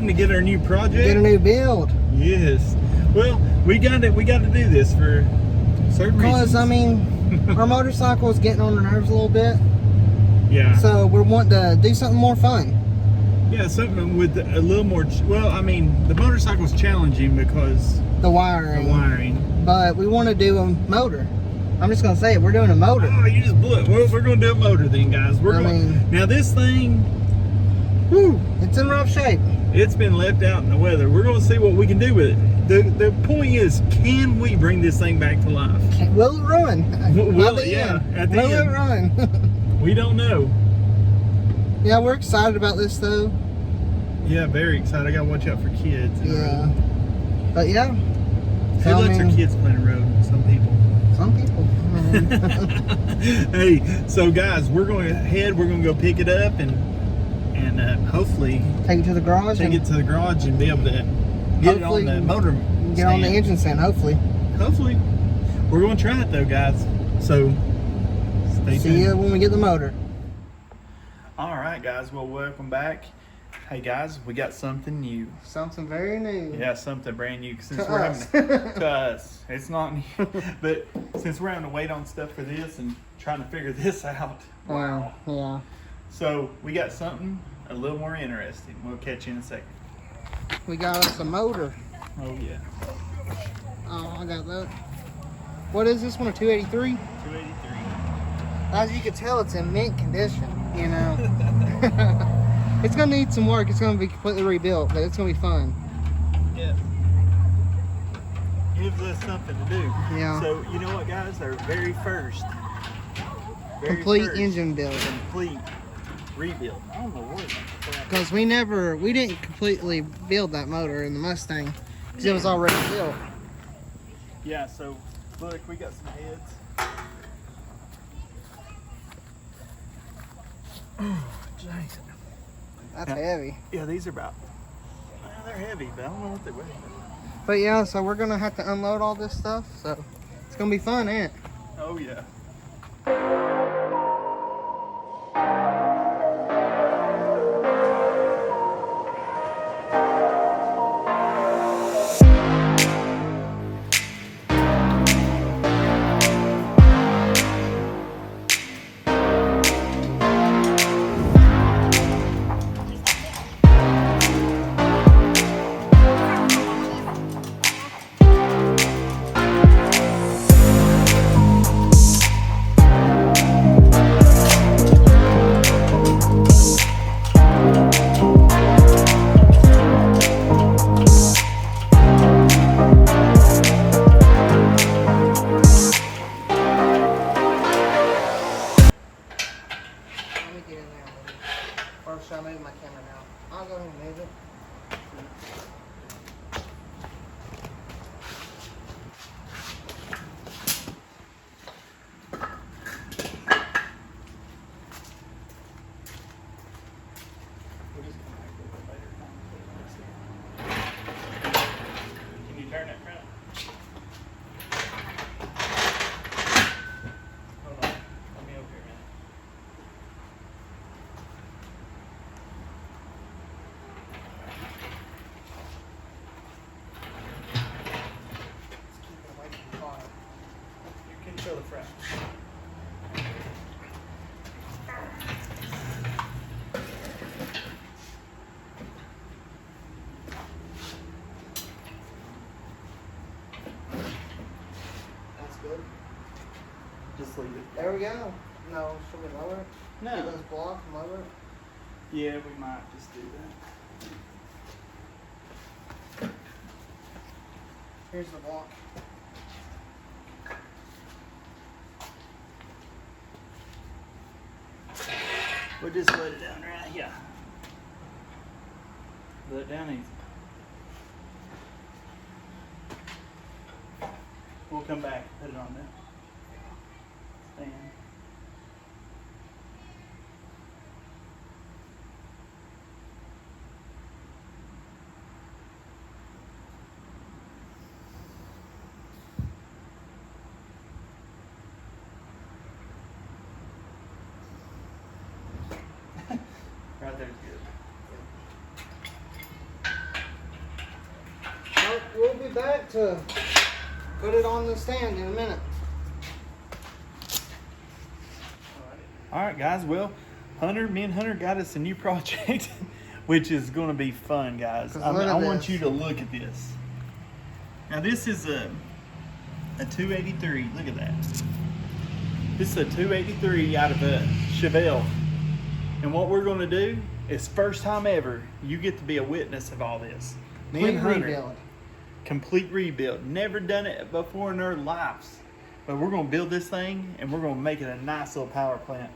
exciting to get our new project. Get a new build. Yes. Well, we got to do this for certain reasons. Because, I mean, our motorcycle is getting on the nerves a little bit. Yeah. So we're wanting to do something more fun. Yeah, something with a little more, well, I mean, the motorcycle's challenging because The wiring. the wiring. But we want to do a motor. I'm just going to say it. We're doing a motor. Oh, you just blew it. Well, we're going to do a motor then, guys. Now this thing, whew, It's in rough shape. it's been left out in the weather. We're going to see what we can do with it. The point is, can we bring this thing back to life? Will it run? Will At the it? Yeah, end. at the Will end. it run? We don't know. Yeah, we're excited about this though. Yeah, very excited. I got to watch out for kids. Yeah. But yeah. Who lets their kids play the road? Some people. Some people. Hey, so guys, we're going to go pick it up and hopefully Take it to the garage. take it to the garage and be able to get it on the motor Get stand. on the engine stand, hopefully. Hopefully. We're going to try it though, guys. So stay tuned. See you when we get the motor. All right, guys. Well, welcome back. Hey guys, we got something new. Something very new. Yeah, something brand new. Since To we're us. to us, it's not new. But since we're having to wait on stuff for this and trying to figure this out. Wow. Yeah. So we got something a little more interesting. We'll catch you in a second. We got us a motor. Oh yeah, Oh, I got that. What is this one? A 283? 283. As you can tell, it's in mint condition. You know. It's gonna need some work. It's gonna be completely rebuilt, but it's gonna be fun. Yeah. Gives us something to do. Yeah. So you know what, guys? Our very first Complete engine build. complete rebuild. I don't know where that. Because we didn't completely build that motor in the Mustang because it was already built. Yeah. So look, we got some heads. Oh, jeez. That's heavy. Yeah, these are about. They're heavy, but I don't know what they weigh. But yeah, so we're gonna have to unload all this stuff. So it's gonna be fun, ain't it? Oh yeah. Let me get in there. Or should I move my camera now? I'll go ahead and move it. Can you turn that front? Hold on. Let me over here, man. Let's keep it away from the car. You can show the front. That's good. Just leave it. There we go. No, should we lower it? No. Get those blocks and lower it. Yeah, we might just do that. Here's the block. We'll just let it down right here. Let it down easy. We'll come back and put it on there. Stand. Right there's good. back to put it on the stand in a minute. All right, guys. Well, me and Hunter got us a new project, which is going to be fun, guys. I want you to look at this. Now, this is a 283. Look at that. This is a 283 out of a Chevy. And what we're going to do is, first time ever, you get to be a witness of all this. Me and Hunter, rebuild. Complete rebuild. Never done it before in our lives. But we're going to build this thing, and we're going to make it a nice little power plant.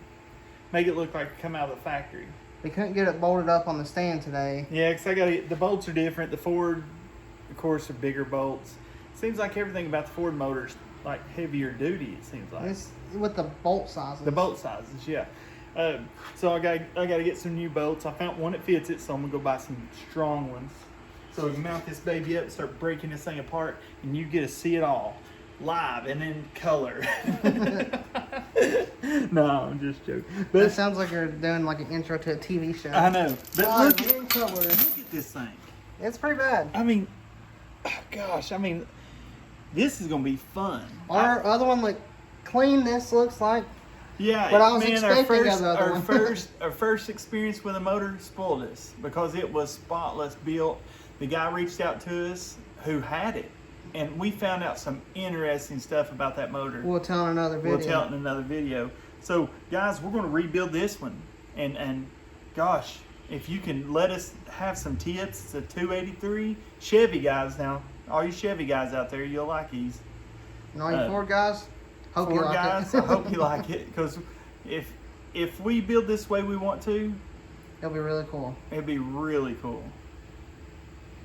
Make it look like it come out of the factory. We couldn't get it bolted up on the stand today. Yeah, because the bolts are different. The Ford, of course, are bigger bolts. Seems like everything about the Ford motor's like heavier duty, it seems like. It's with the bolt sizes. The bolt sizes, yeah. So I got to get some new bolts. I found one that fits it, so I'm going to go buy some strong ones. So we can mount this baby up and start breaking this thing apart, and you get to see it all live and in color. No, I'm just joking. But that sounds like you're doing like an intro to a TV show. I know. But look at this thing. It's pretty bad. I mean, gosh, this is going to be fun. Our other one, like, clean this looks like. Yeah, but I was man, expecting our first experience with a motor spoiled us because it was spotless built. The guy reached out to us who had it, and we found out some interesting stuff about that motor. We'll tell in another video. We'll tell it in another video. So, guys, we're going to rebuild this one, and gosh, if you can let us have some tips, it's a 283 Chevy, guys. Now, all you Chevy guys out there, you'll like these. And all you Ford guys, hope you like it. I hope you like it, because if we build this way we want to, it'll be really cool. It'll be really cool.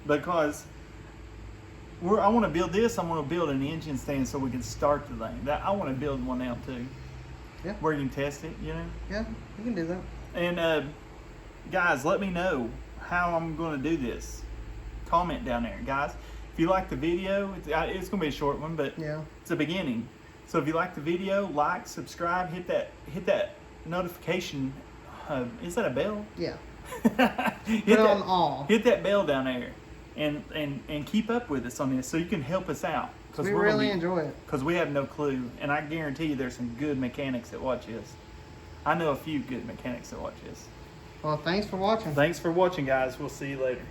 Because I want to build this. I want to build an engine stand so we can start the thing. I want to build one out too. Yeah. Where you can test it, you know. Yeah, you can do that. And guys, let me know how I'm going to do this. Comment down there, guys. If you like the video, it's going to be a short one, but yeah, it's a beginning. So if you like the video, like, subscribe, hit that notification. Is that a bell? Yeah. Hit it on all. Hit that bell down there, and keep up with us on this so you can help us out. We really enjoy it. Because we have no clue, and I guarantee you there's some good mechanics that watch this. I know a few good mechanics that watch this. Well, thanks for watching. Thanks for watching, guys. We'll see you later.